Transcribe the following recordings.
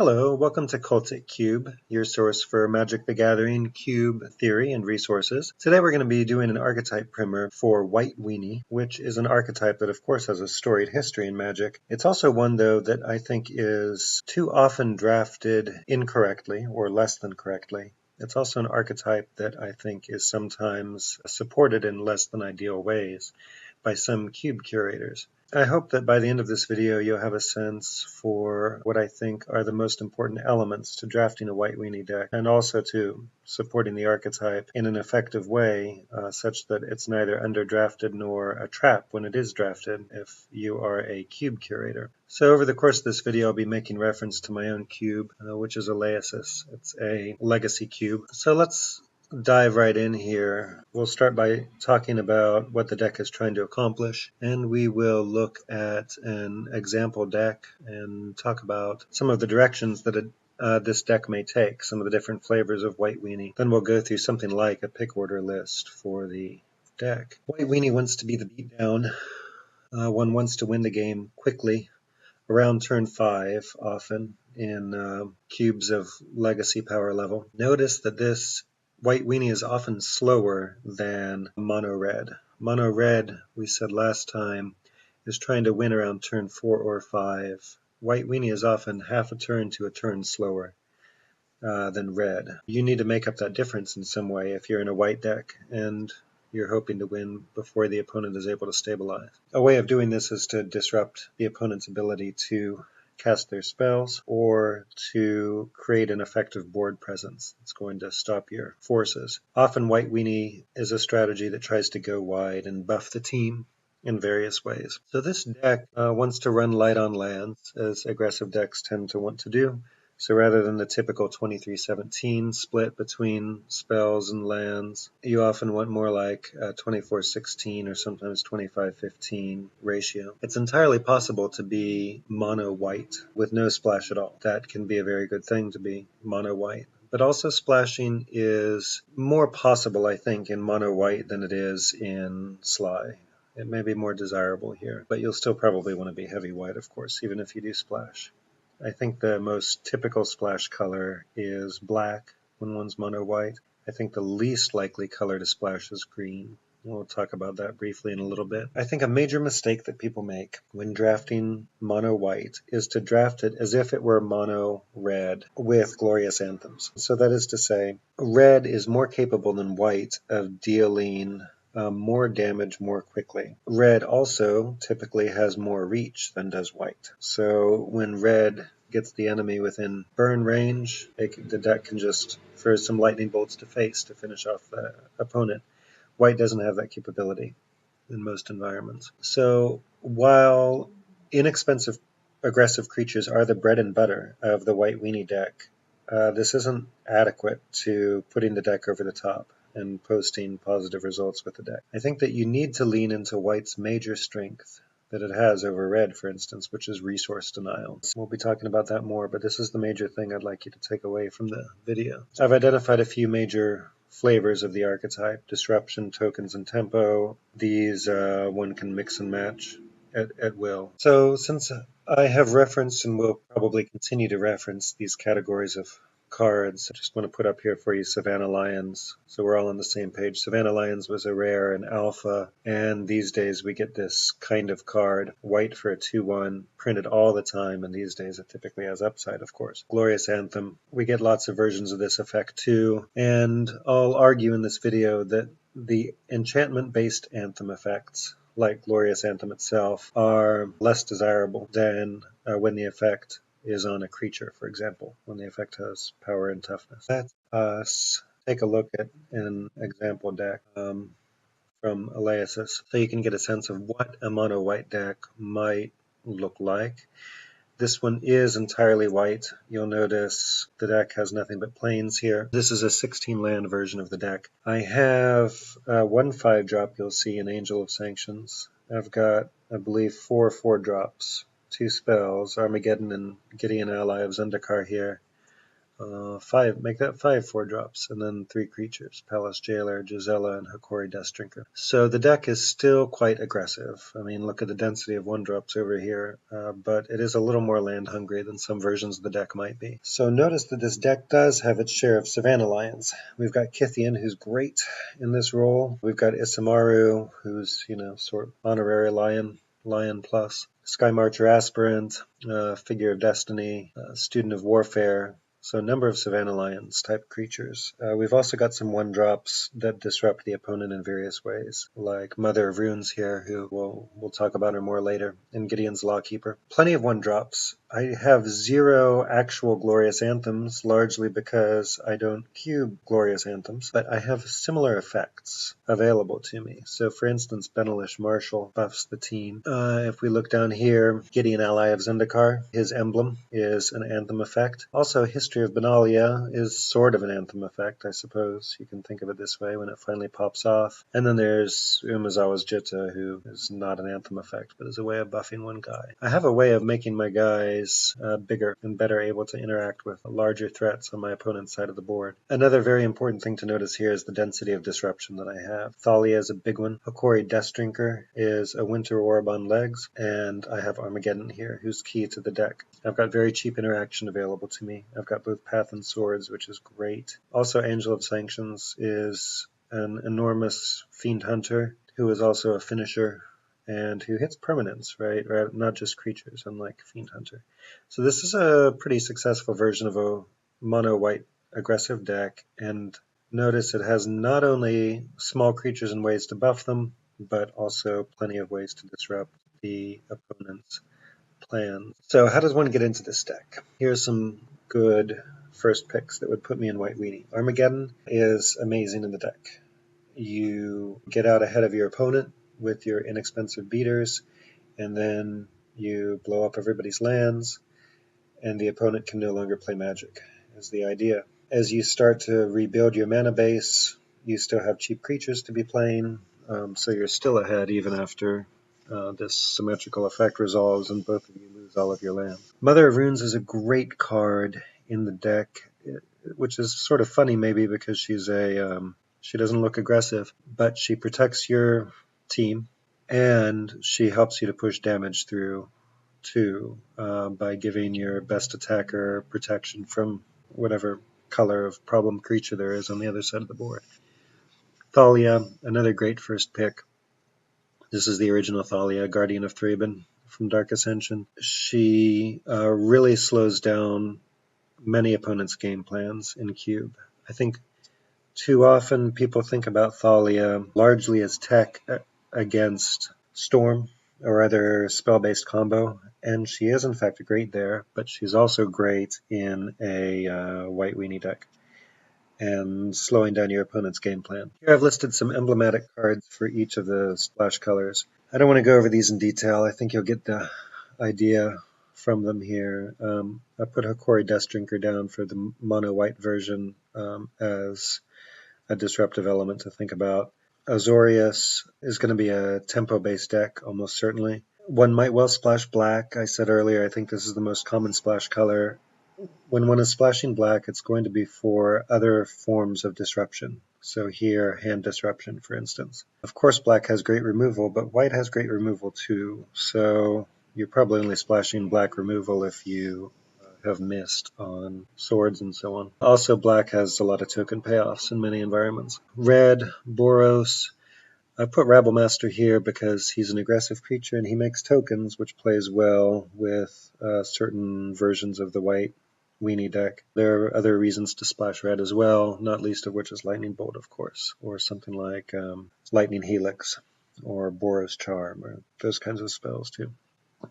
Hello, welcome to Cultic Cube, your source for Magic the Gathering cube theory and resources. Today we're going to be doing an archetype primer for White Weenie, which is an archetype that of course has a storied history in Magic. It's also one though that I think is too often drafted incorrectly or less than correctly. It's also an archetype that I think is sometimes supported in less than ideal ways by some cube curators. I hope that by the end of this video you'll have a sense for what I think are the most important elements to drafting a White Weenie deck, and also to supporting the archetype in an effective way such that it's neither underdrafted nor a trap when it is drafted if you are a cube curator. So over the course of this video I'll be making reference to my own cube, which is a Laesis. It's a legacy cube. So let's dive right in here. We'll start by talking about what the deck is trying to accomplish, and we will look at an example deck and talk about some of the directions that this deck may take, some of the different flavors of White Weenie. Then we'll go through something like a pick order list for the deck. White Weenie wants to be the beatdown. One wants to win the game quickly, around turn 5 often, in cubes of legacy power level. Notice that this White Weenie is often slower than Mono Red. Mono Red, we said last time, is trying to win around turn 4 or 5. White Weenie is often half a turn to a turn slower than Red. You need to make up that difference in some way if you're in a white deck and you're hoping to win before the opponent is able to stabilize. A way of doing this is to disrupt the opponent's ability to cast their spells or to create an effective board presence that's going to stop your forces. Often White Weenie is a strategy that tries to go wide and buff the team in various ways. So this deck wants to run light on lands, as aggressive decks tend to want to do. So rather than the typical 23-17 split between spells and lands, you often want more like a 24-16 or sometimes 25-15 ratio. It's entirely possible to be mono white with no splash at all. That can be a very good thing, to be mono white. But also splashing is more possible, I think, in mono white than it is in Sly. It may be more desirable here, but you'll still probably want to be heavy white, of course, even if you do splash. I think the most typical splash color is black when one's mono white. I think the least likely color to splash is green. We'll talk about that briefly in a little bit. I think a major mistake that people make when drafting mono white is to draft it as if it were mono red with Glorious Anthems. So that is to say, red is more capable than white of dealing more damage more quickly. Red also typically has more reach than does white. So when red gets the enemy within burn range, the deck can just throw some lightning bolts to face to finish off the opponent. White doesn't have that capability in most environments. So while inexpensive aggressive creatures are the bread and butter of the White Weenie deck, this isn't adequate to putting the deck over the top and posting positive results with the deck. I think that you need to lean into white's major strength that it has over red, for instance, which is resource denial. We'll be talking about that more, but this is the major thing I'd like you to take away from the video. I've identified a few major flavors of the archetype: disruption, tokens, and tempo. These one can mix and match at will. So since I have referenced and will probably continue to reference these categories of cards, I just want to put up here for you Savannah Lions, so we're all on the same page. Savannah Lions was a rare and alpha, and these days we get this kind of card, white for a 2/1, printed all the time, and these days it typically has upside, of course. Glorious Anthem, we get lots of versions of this effect too, and I'll argue in this video that the enchantment-based Anthem effects, like Glorious Anthem itself, are less desirable than when the effect is on a creature, for example, when the effect has power and toughness. Let us take a look at an example deck from Laesis, so you can get a sense of what a mono white deck might look like. This one is entirely white. You'll notice the deck has nothing but plains here. This is a 16 land version of the deck. I have one 5-drop you'll see in Angel of Sanctions. I've got, I believe, 4 4-drops. 2 spells, Armageddon and Gideon Ally of Zendikar here, Make that 5 4-drops, and then 3 creatures, Palace Jailer, Gisela, and Hikori Deathstrinker. So the deck is still quite aggressive. I mean, look at the density of 1-drops over here, but it is a little more land hungry than some versions of the deck might be. So notice that this deck does have its share of Savannah Lions. We've got Kithian, who's great in this role. We've got Isamaru, who's, sort of honorary Lion plus. Sky Marcher Aspirant, Figure of Destiny, Student of Warfare. So a number of Savannah Lions type creatures. We've also got some 1-drops that disrupt the opponent in various ways, like Mother of Runes here, who we'll talk about her more later, and Gideon's Lawkeeper. Plenty of 1-drops. I have 0 actual Glorious Anthems, largely because I don't cube Glorious Anthems, but I have similar effects available to me. So for instance, Benelish Marshal buffs the team. If we look down here, Gideon Ally of Zendikar, his emblem is an Anthem effect. Also, History of Benalia is sort of an Anthem effect, I suppose. You can think of it this way when it finally pops off. And then there's Umezawa's Jitta, who is not an Anthem effect, but is a way of buffing one guy. I have a way of making my guys bigger and better able to interact with larger threats on my opponent's side of the board. Another very important thing to notice here is the density of disruption that I have. Thalia is a big one. Hikori Deathstrinker is a Winter Orb on legs, and I have Armageddon here, who's key to the deck. I've got very cheap interaction available to me. I've got both Path and Swords, which is great. Also, Angel of Sanctions is an enormous Fiend Hunter, who is also a finisher, and who hits permanents, right? Or not just creatures, unlike Fiend Hunter. So this is a pretty successful version of a mono-white aggressive deck, and notice it has not only small creatures and ways to buff them, but also plenty of ways to disrupt the opponent's plans. So how does one get into this deck? Here's some good first picks that would put me in White Weenie. Armageddon is amazing in the deck. You get out ahead of your opponent with your inexpensive beaters, and then you blow up everybody's lands, and the opponent can no longer play Magic, is the idea. As you start to rebuild your mana base, you still have cheap creatures to be playing, so you're still ahead even after this symmetrical effect resolves and both of you lose all of your land. Mother of Runes is a great card in the deck, which is sort of funny maybe because she's she doesn't look aggressive, but she protects your team and she helps you to push damage through too by giving your best attacker protection from whatever color of problem creature there is on the other side of the board. Thalia, another great first pick. This is the original Thalia, Guardian of Thraben from Dark Ascension. She really slows down many opponents' game plans in Cube. I think too often people think about Thalia largely as tech against Storm or other spell-based combo, and she is in fact great there, but she's also great in a White Weenie deck and slowing down your opponent's game plan. Here I've listed some emblematic cards for each of the splash colors. I don't want to go over these in detail. I think you'll get the idea from them here. I put Hikori Deathstrinker down for the mono-white version as a disruptive element to think about. Azorius is going to be a tempo-based deck, almost certainly. One might well splash black. I said earlier, I think this is the most common splash color. When one is splashing black, it's going to be for other forms of disruption. So here, hand disruption, for instance. Of course, black has great removal, but white has great removal too. So you're probably only splashing black removal if you have missed on swords and so on. Also, black has a lot of token payoffs in many environments. Red, Boros. I put Rabblemaster here because he's an aggressive creature and he makes tokens, which plays well with certain versions of the White Weenie deck. There are other reasons to splash red as well, not least of which is Lightning Bolt, of course, or something like Lightning Helix or Boros Charm, or those kinds of spells too.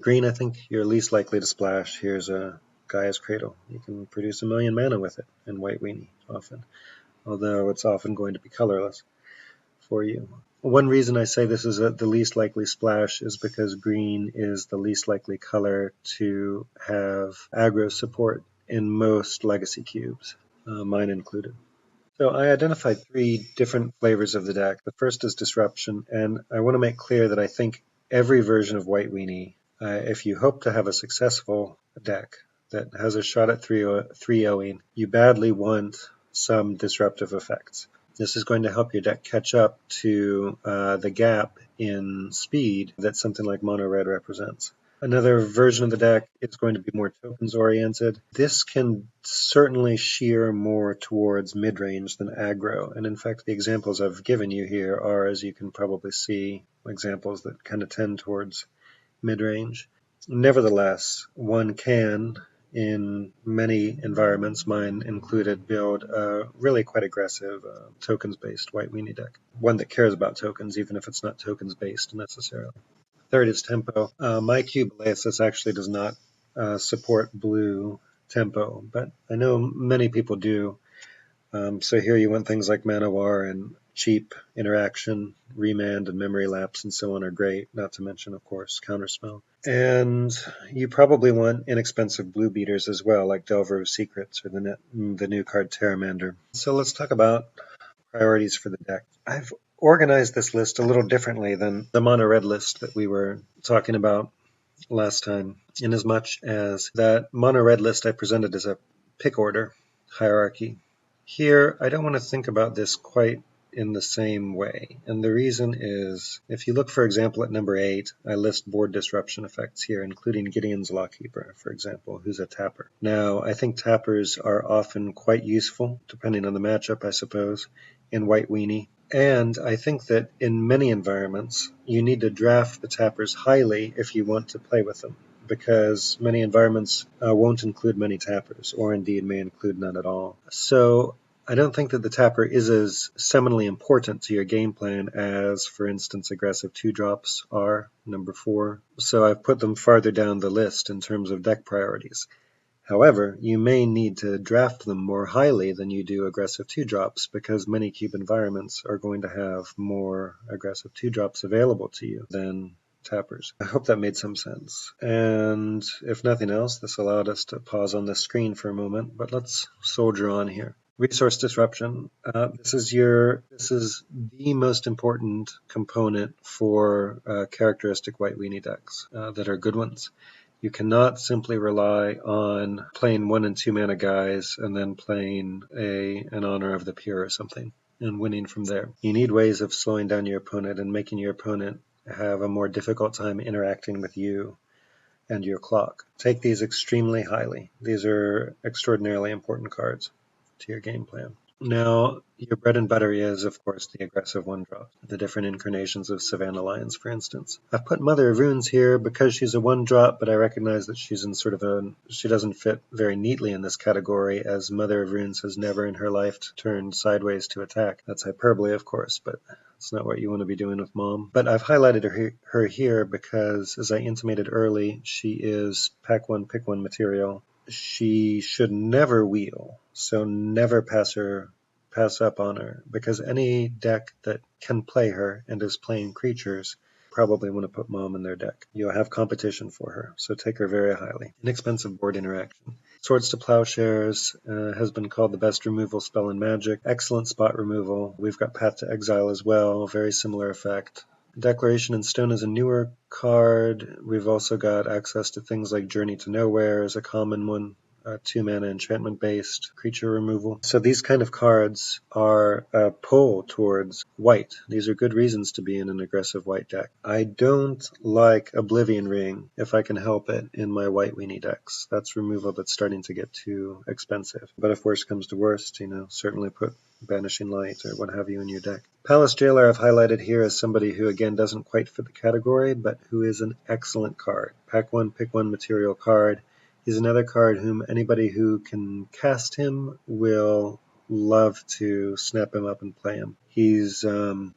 Green, I think you're least likely to splash. Here's a Gaia's Cradle. You can produce 1,000,000 mana with it in White Weenie often, although it's often going to be colorless for you. One reason I say this is the least likely splash is because green is the least likely color to have aggro support in most legacy cubes, mine included. So I identified 3 different flavors of the deck. The first is disruption, and I want to make clear that I think every version of White Weenie, if you hope to have a successful deck, that has a shot at 3-0ing, you badly want some disruptive effects. This is going to help your deck catch up to the gap in speed that something like mono red represents. Another version of the deck is going to be more tokens oriented. This can certainly shear more towards mid-range than aggro, and in fact the examples I've given you here are, as you can probably see, examples that kind of tend towards mid-range. Nevertheless, one can, in many environments, mine included, build a really quite aggressive tokens-based White Weenie deck. One that cares about tokens, even if it's not tokens-based necessarily. Third is tempo. My cube Elasis actually does not support blue tempo, but I know many people do. So here you want things like Mana War and cheap interaction, remand and memory lapse and so on are great, not to mention, of course, counterspell. And you probably want inexpensive blue beaters as well, like Delver of Secrets or the new card Terramander. So let's talk about priorities for the deck. I've organized this list a little differently than the mono red list that we were talking about last time, in as much as that mono red list I presented as a pick order hierarchy. Here, I don't want to think about this quite in the same way, and the reason is, if you look, for example, at number 8, I list board disruption effects here, including Gideon's Lockkeeper, for example, who's a tapper. Now, I think tappers are often quite useful, depending on the matchup, I suppose, in White Weenie. And I think that in many environments, you need to draft the tappers highly if you want to play with them, because many environments won't include many tappers, or indeed may include none at all. So I don't think that the tapper is as seminally important to your game plan as, for instance, aggressive 2-drops are, number 4. So I've put them farther down the list in terms of deck priorities. However, you may need to draft them more highly than you do aggressive 2-drops, because many cube environments are going to have more aggressive 2-drops available to you than tappers. I hope that made some sense. And if nothing else, this allowed us to pause on the screen for a moment, but let's soldier on here. Resource disruption. This is the most important component for characteristic White Weenie decks that are good ones. You cannot simply rely on playing 1 and 2 mana guys and then playing an Honor of the Pure or something and winning from there. You need ways of slowing down your opponent and making your opponent have a more difficult time interacting with you and your clock. Take these extremely highly. These are extraordinarily important cards to your game plan. Now, your bread and butter is, of course, the aggressive 1-drop, the different incarnations of Savannah Lions, for instance. I've put Mother of Runes here because she's a 1-drop, but I recognize that she's in she doesn't fit very neatly in this category, as Mother of Runes has never in her life turned sideways to attack. That's hyperbole, of course, but it's not what you want to be doing with Mom. But I've highlighted her here because, as I intimated early, she is pack 1, pick 1 material. She should never wheel, so never pass up on her, because any deck that can play her and is playing creatures probably want to put Mom in their deck. You'll have competition for her, so take her very highly. Inexpensive board interaction. Swords to Plowshares has been called the best removal spell in Magic. Excellent spot removal. We've got Path to Exile as well, very similar effect. Declaration in Stone is a newer card. We've also got access to things like Journey to Nowhere is a common one, 2-mana enchantment-based creature removal. So these kind of cards are a pull towards white. These are good reasons to be in an aggressive white deck. I don't like Oblivion Ring, if I can help it, in my White Weenie decks. That's removal that's starting to get too expensive. But if worst comes to worst, certainly put Banishing Light or what have you in your deck. Palace Jailer I've highlighted here as somebody who, again, doesn't quite fit the category, but who is an excellent card. Pack 1, pick 1 material card. He's another card whom anybody who can cast him will love to snap him up and play him. He's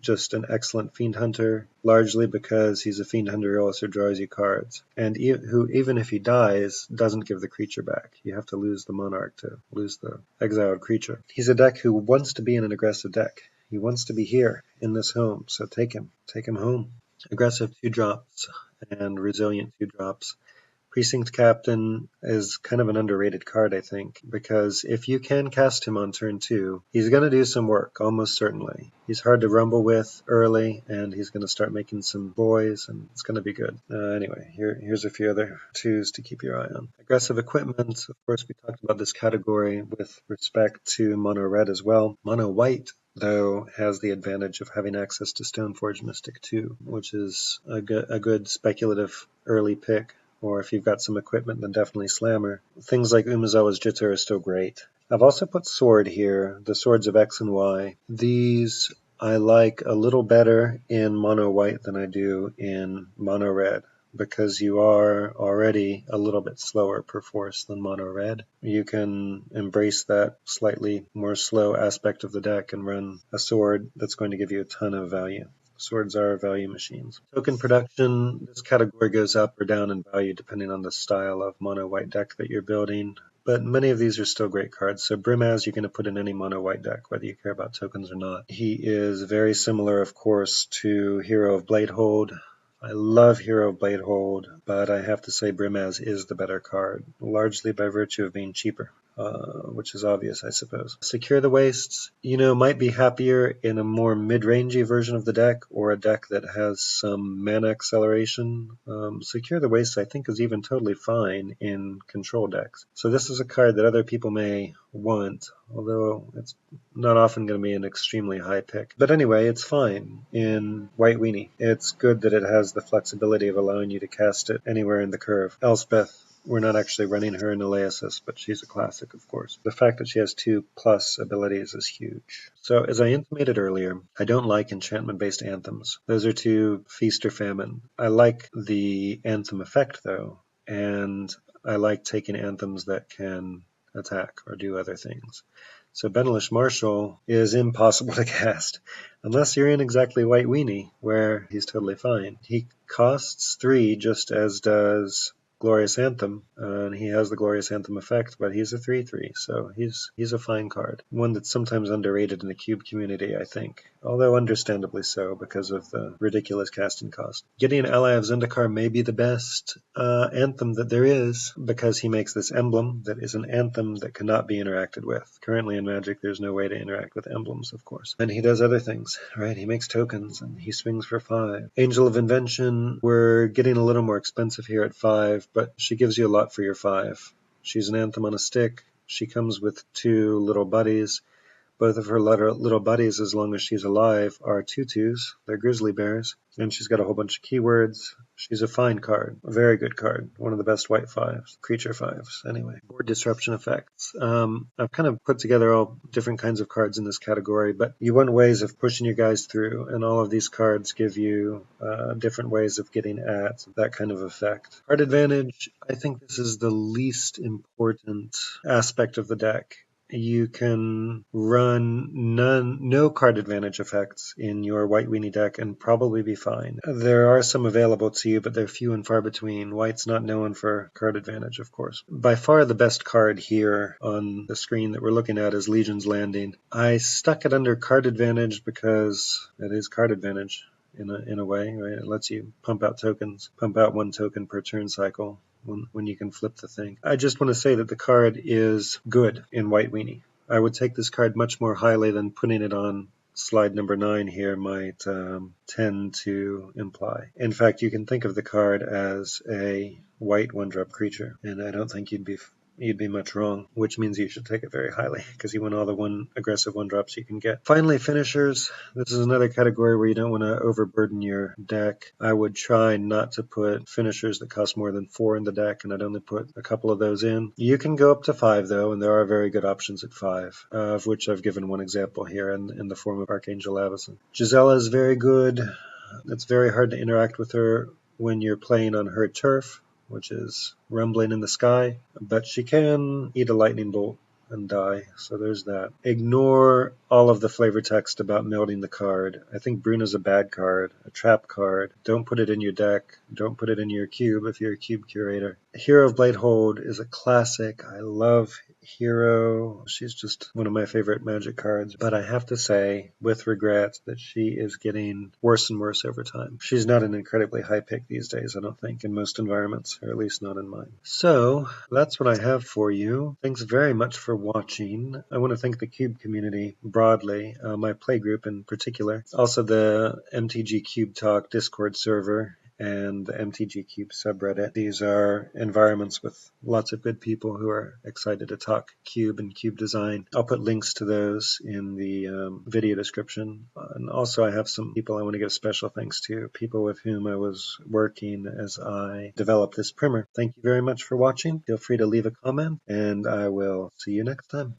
just an excellent Fiend Hunter, largely because he's a Fiend Hunter who also draws you cards, and who, even if he dies, doesn't give the creature back. You have to lose the Monarch to lose the exiled creature. He's a deck who wants to be in an aggressive deck. He wants to be here in this home, so take him home. Aggressive 2-drops and resilient 2-drops Precinct Captain is kind of an underrated card, I think, because if you can cast him on turn 2, he's going to do some work, almost certainly. He's hard to rumble with early, and he's going to start making some boys, and it's going to be good. Anyway, here's a few other 2s to keep your eye on. Aggressive equipment, of course, we talked about this category with respect to mono red as well. Mono white, though, has the advantage of having access to Stoneforge Mystic too, which is a good speculative early pick. Or if you've got some equipment, then definitely Slammer. Things like Umezawa's Jitter are still great. I've also put Sword here, the Swords of X and Y. These I like a little better in mono white than I do in mono red, because you are already a little bit slower per force than mono red. You can embrace that slightly more slow aspect of the deck and run a sword that's going to give you a ton of value. Swords are value machines. Token production, this category goes up or down in value depending on the style of mono white deck that you're building, but many of these are still great cards. So Brimaz you're going to put in any mono white deck, whether you care about tokens or not. He is very similar, of course, to Hero of Bladehold. I love Hero of Bladehold, but I have to say Brimaz is the better card, largely by virtue of being cheaper. Which is obvious, I suppose. Secure the Wastes, might be happier in a more mid-rangey version of the deck, or a deck that has some mana acceleration. Secure the Wastes, I think, is even totally fine in control decks. So this is a card that other people may want, although it's not often going to be an extremely high pick. But anyway, it's fine in White Weenie. It's good that it has the flexibility of allowing you to cast it anywhere in the curve. Elspeth, we're not actually running her in Aleasis, but she's a classic, of course. The fact that she has 2+ abilities is huge. So, as I intimated earlier, I don't like enchantment-based anthems. Those are too feast or famine. I like the anthem effect, though, and I like taking anthems that can attack or do other things. So Benelish Marshal is impossible to cast, unless you're in exactly White Weenie, where he's totally fine. He costs 3, just as does Glorious Anthem, and he has the Glorious Anthem effect, but he's a 3/3, so he's a fine card. One that's sometimes underrated in the cube community, I think, although understandably so because of the ridiculous casting cost. Getting an ally of Zendikar may be the best anthem that there is, because he makes this emblem that is an anthem that cannot be interacted with. Currently in Magic, there's no way to interact with emblems, of course. And he does other things, right? He makes tokens, and he swings for 5. Angel of Invention, we're getting a little more expensive here at 5, but she gives you a lot for your 5. She's an anthem on a stick. She comes with 2 little buddies. Both of her little buddies, as long as she's alive, are tutus. They're grizzly bears. And she's got a whole bunch of keywords. She's a fine card. A very good card. One of the best white 5s. Creature 5s, anyway. Board disruption effects. I've kind of put together all different kinds of cards in this category, but you want ways of pushing your guys through, and all of these cards give you different ways of getting at that kind of effect. Card advantage, I think this is the least important aspect of the deck. You can run no card advantage effects in your White Weenie deck and probably be fine. There are some available to you, but they're few and far between. White's not known for card advantage, of course. By far the best card here on the screen that we're looking at is Legion's Landing. I stuck it under card advantage because it is card advantage in a way, right? It lets you pump out tokens, pump out 1 token per turn cycle. When you can flip the thing. I just want to say that the card is good in White Weenie. I would take this card much more highly than putting it on slide number 9 here might tend to imply. In fact, you can think of the card as a white 1-drop creature, and I don't think you'd be much wrong, which means you should take it very highly, because you want all the aggressive 1-drops you can get. Finally, finishers. This is another category where you don't want to overburden your deck. I would try not to put finishers that cost more than 4 in the deck, and I'd only put a couple of those in. You can go up to 5, though, and there are very good options at 5, of which I've given one example here in the form of Archangel Avacyn. Gisela is very good. It's very hard to interact with her when you're playing on her turf, which is rumbling in the sky, but she can eat a lightning bolt and die, so there's that. Ignore all of the flavor text about melding the card. I think Bruna's a bad card, a trap card. Don't put it in your deck. Don't put it in your cube if you're a cube curator. Hero of Bladehold is a classic. I love hero. She's just one of my favorite Magic cards, but I have to say, with regret, that she is getting worse and worse over time. She's not an incredibly high pick these days, I don't think, in most environments, or at least not in mine. So, that's what I have for you. Thanks very much for watching. I want to thank the Cube community broadly, my playgroup in particular, also the MTG Cube Talk Discord server, and the MTG Cube subreddit. These are environments with lots of good people who are excited to talk Cube and Cube design. I'll put links to those in the video description. And also I have some people I want to give special thanks to, people with whom I was working as I developed this primer. Thank you very much for watching. Feel free to leave a comment, and I will see you next time.